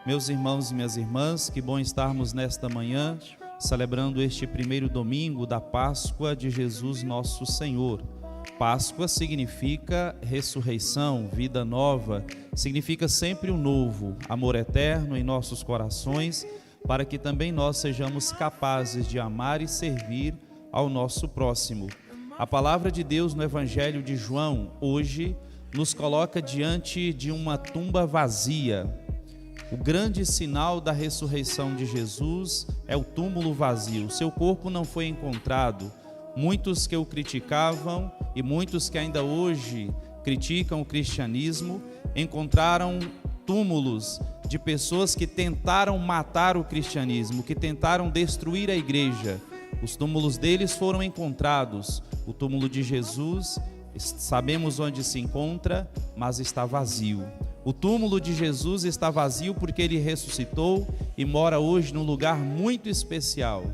Meus irmãos e minhas irmãs, que bom estarmos nesta manhã, celebrando este primeiro domingo da Páscoa de Jesus nosso Senhor. Páscoa significa ressurreição, vida nova, significa sempre o novo, amor eterno em nossos corações, para que também nós sejamos capazes de amar e servir ao nosso próximo. A palavra de Deus no Evangelho de João, hoje, nos coloca diante de uma tumba vazia. O grande sinal da ressurreição de Jesus é o túmulo vazio. Seu corpo não foi encontrado. Muitos que o criticavam e muitos que ainda hoje criticam o cristianismo encontraram túmulos de pessoas que tentaram matar o cristianismo, que tentaram destruir a igreja. Os túmulos deles foram encontrados. O túmulo de Jesus, sabemos onde se encontra, mas está vazio. O túmulo de Jesus está vazio porque ele ressuscitou e mora hoje num lugar muito especial,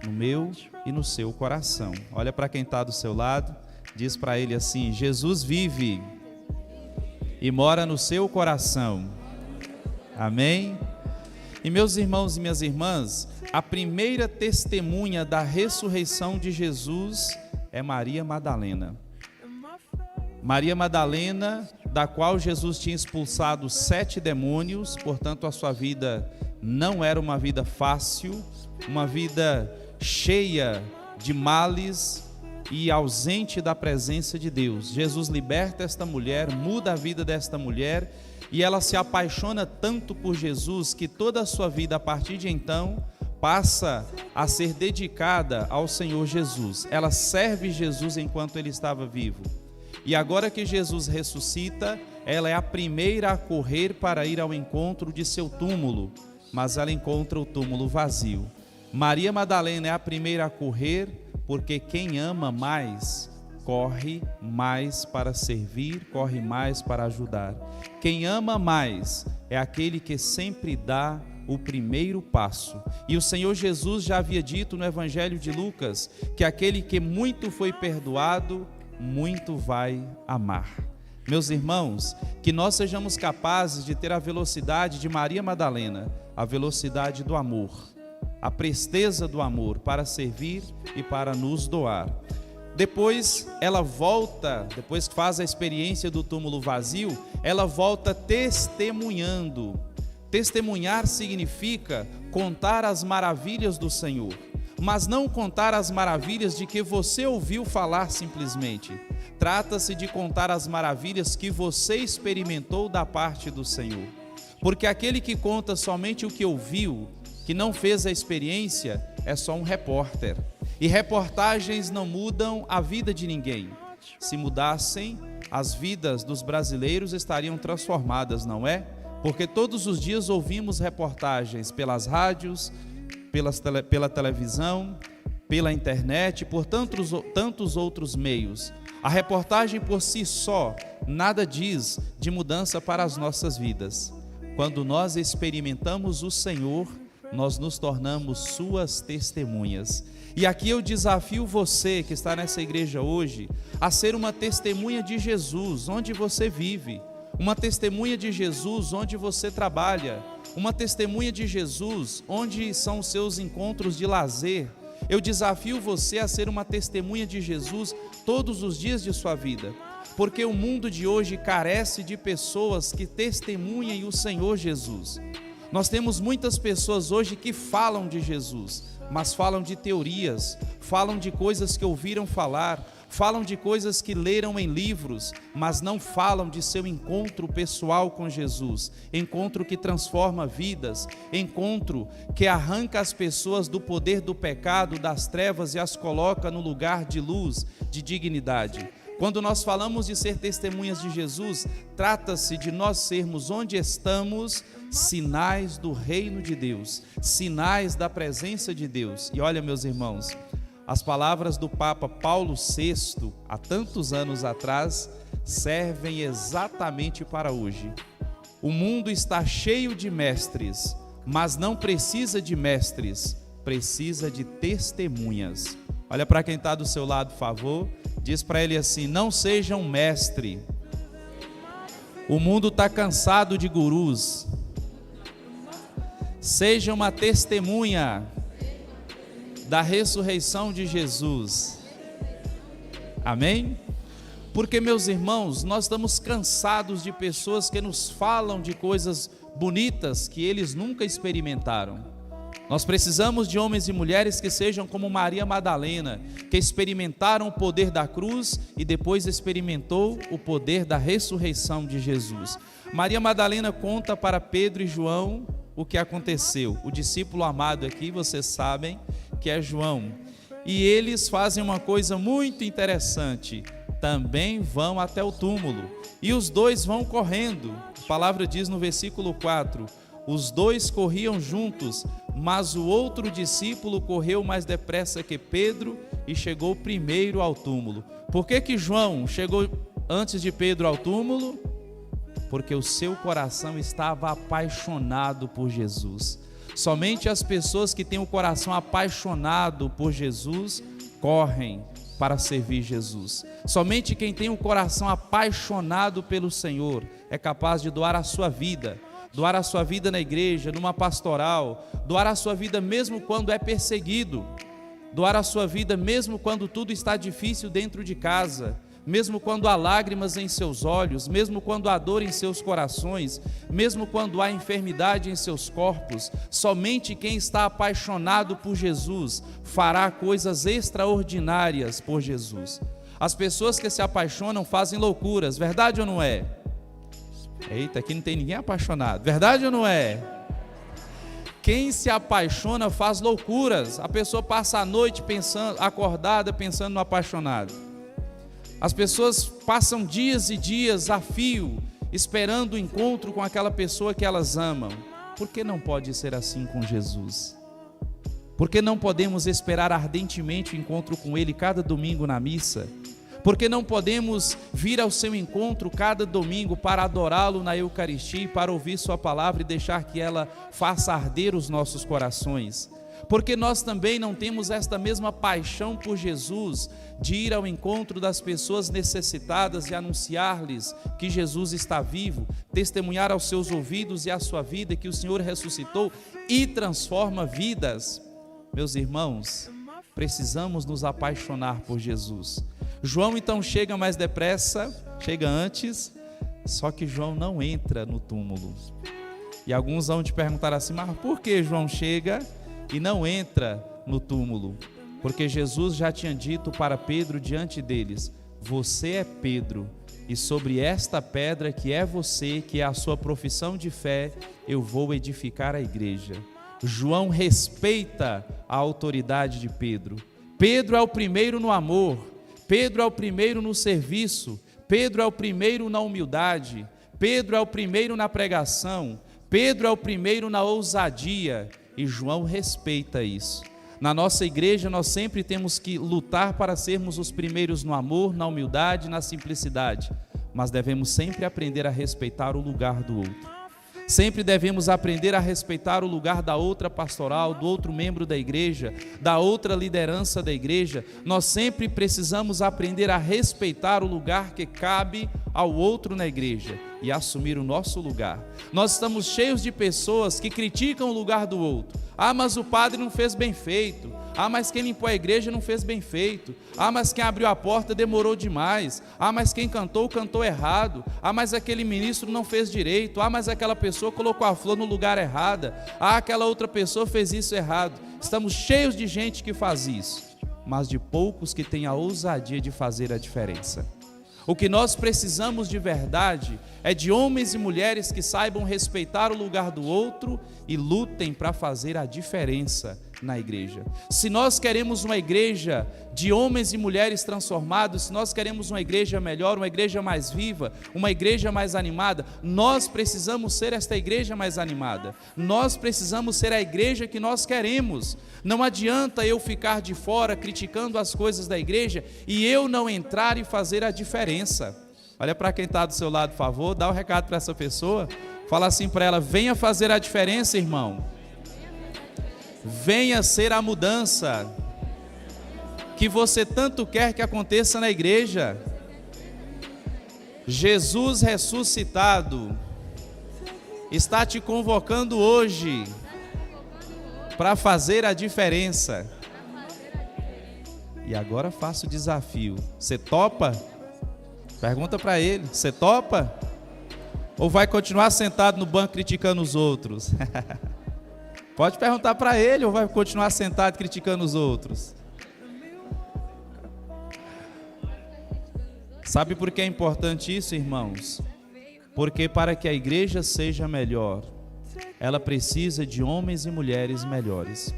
no meu e no seu coração. Olha para quem está do seu lado, diz para ele assim: Jesus vive e mora no seu coração. Amém? E meus irmãos e minhas irmãs, a primeira testemunha da ressurreição de Jesus é Maria Madalena. Maria Madalena, da qual Jesus tinha expulsado 7 demônios, portanto a sua vida não era uma vida fácil, uma vida cheia de males e ausente da presença de Deus. Jesus liberta esta mulher, muda a vida desta mulher e ela se apaixona tanto por Jesus que toda a sua vida a partir de então passa a ser dedicada ao Senhor Jesus. Ela serve Jesus enquanto ele estava vivo. E agora que Jesus ressuscita, ela é a primeira a correr para ir ao encontro de seu túmulo, mas ela encontra o túmulo vazio. Maria Madalena é a primeira a correr, porque quem ama mais, corre mais para servir, corre mais para ajudar. Quem ama mais é aquele que sempre dá o primeiro passo. E o Senhor Jesus já havia dito no Evangelho de Lucas que aquele que muito foi perdoado, muito vai amar. Meus irmãos, que nós sejamos capazes de ter a velocidade de Maria Madalena, a velocidade do amor, a presteza do amor para servir e para nos doar. Depois ela volta, depois que faz a experiência do túmulo vazio, ela volta testemunhando. Testemunhar significa contar as maravilhas do Senhor, mas não contar as maravilhas de que você ouviu falar simplesmente. Trata-se de contar as maravilhas que você experimentou da parte do Senhor. Porque aquele que conta somente o que ouviu, que não fez a experiência, é só um repórter. E reportagens não mudam a vida de ninguém. Se mudassem, as vidas dos brasileiros estariam transformadas, não é? Porque todos os dias ouvimos reportagens pelas rádios, pela televisão, pela internet, por tantos outros meios. A reportagem por si só nada diz de mudança para as nossas vidas. Quando nós experimentamos o Senhor, nós nos tornamos suas testemunhas. E aqui eu desafio você que está nessa igreja hoje a ser uma testemunha de Jesus onde você vive, uma testemunha de Jesus onde você trabalha, uma testemunha de Jesus onde são os seus encontros de lazer. Eu desafio você a ser uma testemunha de Jesus todos os dias de sua vida, porque o mundo de hoje carece de pessoas que testemunhem o Senhor Jesus. Nós temos muitas pessoas hoje que falam de Jesus, mas falam de teorias, falam de coisas que ouviram falar, falam de coisas que leram em livros, mas não falam de seu encontro pessoal com Jesus, encontro que transforma vidas, encontro que arranca as pessoas do poder do pecado, das trevas e as coloca no lugar de luz, de dignidade. Quando nós falamos de ser testemunhas de Jesus, trata-se de nós sermos onde estamos sinais do reino de Deus, sinais da presença de Deus. E olha, meus irmãos, as palavras do Papa Paulo VI, há tantos anos atrás, servem exatamente para hoje. O mundo está cheio de mestres, mas não precisa de mestres, precisa de testemunhas. Olha para quem está do seu lado, por favor, diz para ele assim: não seja um mestre. O mundo está cansado de gurus. seja uma testemunha da ressurreição de Jesus. Amém? Porque, meus irmãos, nós estamos cansados de pessoas que nos falam de coisas bonitas que eles nunca experimentaram. Nós precisamos de homens e mulheres que sejam como Maria Madalena, que experimentaram o poder da cruz e depois experimentou o poder da ressurreição de Jesus. Maria Madalena conta para Pedro e João o que aconteceu. O discípulo amado aqui, vocês sabem que é João. E eles fazem uma coisa muito interessante. Também vão até o túmulo. E os dois vão correndo. A palavra diz no versículo 4: os dois corriam juntos, mas o outro discípulo correu mais depressa que Pedro e chegou primeiro ao túmulo. Por que João chegou antes de Pedro ao túmulo? Porque o seu coração estava apaixonado por Jesus. Somente as pessoas que têm o coração apaixonado por Jesus correm para servir Jesus. Somente quem tem o coração apaixonado pelo Senhor é capaz de doar a sua vida na igreja, numa pastoral, doar a sua vida mesmo quando é perseguido, doar a sua vida mesmo quando tudo está difícil dentro de casa, mesmo quando há lágrimas em seus olhos, mesmo quando há dor em seus corações, mesmo quando há enfermidade em seus corpos. Somente quem está apaixonado por Jesus fará coisas extraordinárias por Jesus. As pessoas que se apaixonam fazem loucuras, verdade ou não é? Eita, aqui não tem ninguém apaixonado, verdade ou não é? Quem se apaixona faz loucuras. A pessoa passa a noite acordada pensando no apaixonado. As pessoas passam dias e dias a fio esperando o encontro com aquela pessoa que elas amam. Por que não pode ser assim com Jesus? Por que não podemos esperar ardentemente o encontro com Ele cada domingo na missa? Por que não podemos vir ao seu encontro cada domingo para adorá-lo na Eucaristia, para ouvir sua palavra e deixar que ela faça arder os nossos corações? Porque nós também não temos esta mesma paixão por Jesus, de ir ao encontro das pessoas necessitadas e anunciar-lhes que Jesus está vivo, testemunhar aos seus ouvidos e à sua vida que o Senhor ressuscitou e transforma vidas. Meus irmãos, precisamos nos apaixonar por Jesus. João então chega mais depressa, chega antes, só que João não entra no túmulo. E alguns vão te perguntar assim: mas por que João chega e não entra no túmulo? Porque Jesus já tinha dito para Pedro diante deles: você é Pedro, e sobre esta pedra que é você, que é a sua profissão de fé, eu vou edificar a igreja. João respeita a autoridade de Pedro. Pedro é o primeiro no amor, Pedro é o primeiro no serviço, Pedro é o primeiro na humildade, Pedro é o primeiro na pregação, Pedro é o primeiro na ousadia, e João respeita isso. Na nossa igreja nós sempre temos que lutar para sermos os primeiros no amor, na humildade, na simplicidade, mas devemos sempre aprender a respeitar o lugar do outro. Sempre devemos aprender a respeitar o lugar da outra pastoral, do outro membro da igreja, da outra liderança da igreja. Nós sempre precisamos aprender a respeitar o lugar que cabe ao outro na igreja e assumir o nosso lugar. Nós estamos cheios de pessoas que criticam o lugar do outro. Ah, mas o padre não fez bem feito. Ah, mas quem limpou a igreja não fez bem feito. Ah, mas quem abriu a porta demorou demais. Ah, mas quem cantou errado. Ah, mas aquele ministro não fez direito. Ah, mas aquela pessoa colocou a flor no lugar errado. Ah, aquela outra pessoa fez isso errado. Estamos cheios de gente que faz isso, mas de poucos que têm a ousadia de fazer a diferença. O que nós precisamos de verdade é de homens e mulheres que saibam respeitar o lugar do outro e lutem para fazer a diferença na igreja. Se nós queremos uma igreja de homens e mulheres transformados, se nós queremos uma igreja melhor, uma igreja mais viva, uma igreja mais animada, nós precisamos ser esta igreja mais animada. Nós precisamos ser a igreja que nós queremos. Não adianta eu ficar de fora criticando as coisas da igreja e eu não entrar e fazer a diferença. Olha para quem está do seu lado, por favor, dá um recado para essa pessoa. Fala assim para ela: venha fazer a diferença, irmão. Venha ser a mudança que você tanto quer que aconteça na igreja. Jesus ressuscitado está te convocando hoje para fazer a diferença. E agora faço o desafio. Você topa? Pergunta para ele. Você topa? Ou vai continuar sentado no banco criticando os outros? Pode perguntar para ele, ou vai continuar sentado criticando os outros? Sabe por que é importante isso, irmãos? Porque para que a igreja seja melhor, ela precisa de homens e mulheres melhores.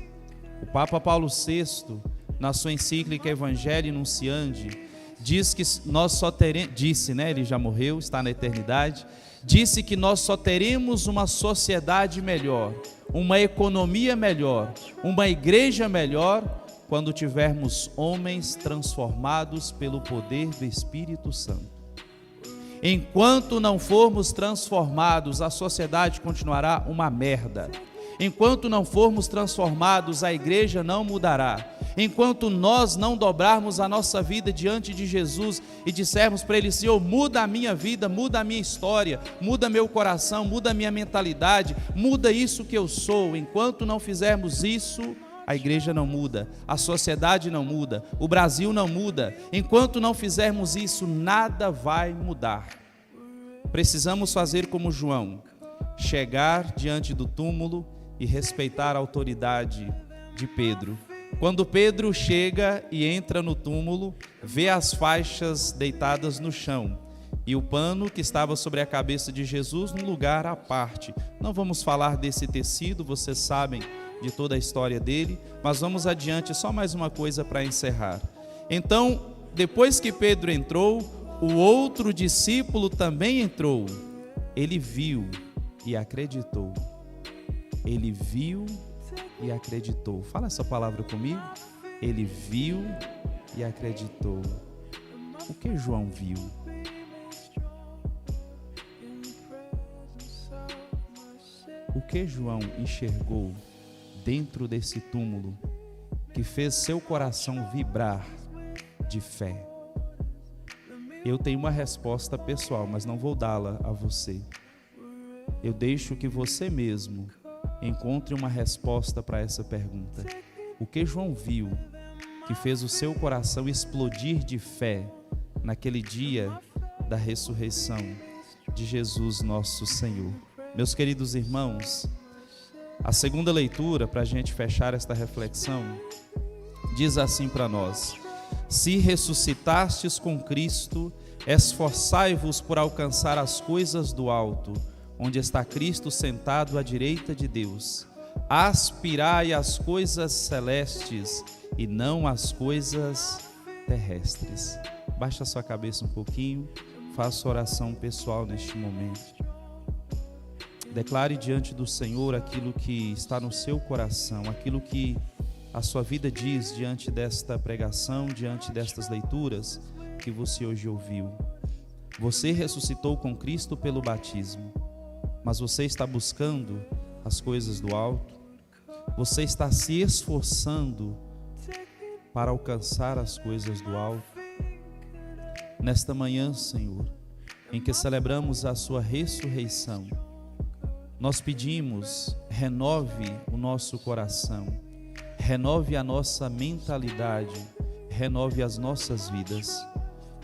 O Papa Paulo VI, na sua encíclica Evangelii Nunciandi, diz que nós só teremos, ele já morreu, está na eternidade, disse que nós só teremos uma sociedade melhor, uma economia melhor, uma igreja melhor, quando tivermos homens transformados pelo poder do Espírito Santo. Enquanto não formos transformados, a sociedade continuará uma merda. Enquanto não formos transformados, a igreja não mudará. Enquanto nós não dobrarmos a nossa vida diante de Jesus e dissermos para Ele: Senhor, muda a minha vida, muda a minha história, muda meu coração, muda a minha mentalidade, muda isso que eu sou. Enquanto não fizermos isso, a igreja não muda, a sociedade não muda, o Brasil não muda. Enquanto não fizermos isso, nada vai mudar. Precisamos fazer como João, chegar diante do túmulo e respeitar a autoridade de Pedro. Quando Pedro chega e entra no túmulo, vê as faixas deitadas no chão e o pano que estava sobre a cabeça de Jesus num lugar à parte. Não vamos falar desse tecido, vocês sabem de toda a história dele, mas vamos adiante, só mais uma coisa para encerrar. Então, depois que Pedro entrou, o outro discípulo também entrou. Ele viu e acreditou. Ele viu e acreditou. Fala essa palavra comigo. Ele viu e acreditou. O que João viu? O que João enxergou dentro desse túmulo que fez seu coração vibrar de fé? Eu tenho uma resposta pessoal, mas não vou dá-la a você. Eu deixo que você mesmo encontre uma resposta para essa pergunta. O que João viu que fez o seu coração explodir de fé naquele dia da ressurreição de Jesus nosso Senhor? Meus queridos irmãos, a segunda leitura, para a gente fechar esta reflexão, diz assim para nós: se ressuscitastes com Cristo, esforçai-vos por alcançar as coisas do alto, onde está Cristo sentado à direita de Deus. Aspirai às coisas celestes e não às coisas terrestres. Baixa a sua cabeça um pouquinho, faça oração pessoal neste momento. Declare diante do Senhor aquilo que está no seu coração, aquilo que a sua vida diz diante desta pregação, diante destas leituras que você hoje ouviu. Você ressuscitou com Cristo pelo batismo, mas você está buscando as coisas do alto? Você está se esforçando para alcançar as coisas do alto? Nesta manhã, Senhor, em que celebramos a sua ressurreição, nós pedimos: renove o nosso coração, renove a nossa mentalidade, renove as nossas vidas.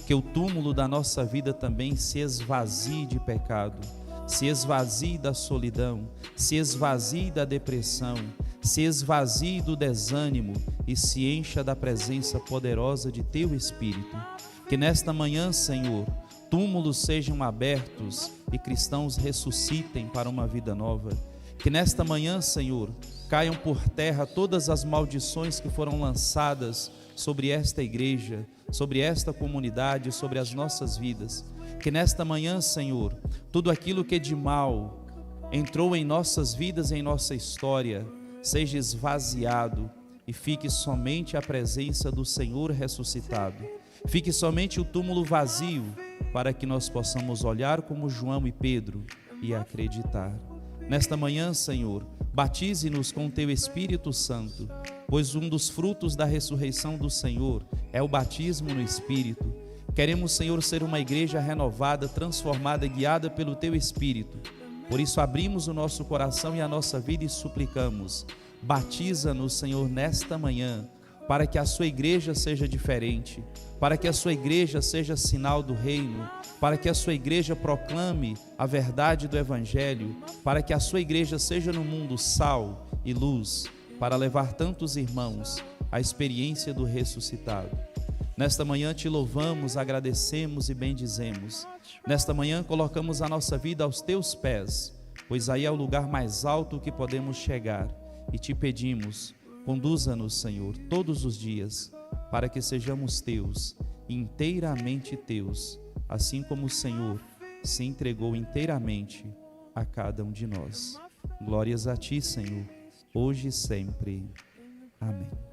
Que o túmulo da nossa vida também se esvazie de pecado, se esvazie da solidão, se esvazie da depressão, se esvazie do desânimo e se encha da presença poderosa de Teu Espírito. Que nesta manhã, Senhor, túmulos sejam abertos e cristãos ressuscitem para uma vida nova. Que nesta manhã, Senhor, caiam por terra todas as maldições que foram lançadas sobre esta igreja, sobre esta comunidade, sobre as nossas vidas. Que nesta manhã, Senhor, tudo aquilo que de mal entrou em nossas vidas, em nossa história, seja esvaziado e fique somente a presença do Senhor ressuscitado. Fique somente o túmulo vazio, para que nós possamos olhar como João e Pedro e acreditar. Nesta manhã, Senhor, batize-nos com Teu Espírito Santo, pois um dos frutos da ressurreição do Senhor é o batismo no Espírito. Queremos, Senhor, ser uma igreja renovada, transformada, guiada pelo Teu Espírito. Por isso abrimos o nosso coração e a nossa vida e suplicamos: Batiza-nos, Senhor, nesta manhã, para que a sua igreja seja diferente, para que a sua igreja seja sinal do reino, para que a sua igreja proclame a verdade do Evangelho, para que a sua igreja seja no mundo sal e luz, para levar tantos irmãos à experiência do ressuscitado. Nesta manhã te louvamos, agradecemos e bendizemos. Nesta manhã colocamos a nossa vida aos teus pés, pois aí é o lugar mais alto que podemos chegar, e te pedimos, conduza-nos, Senhor, todos os dias, para que sejamos teus, inteiramente teus, assim como o Senhor se entregou inteiramente a cada um de nós. Glórias a ti, Senhor, hoje e sempre. Amém.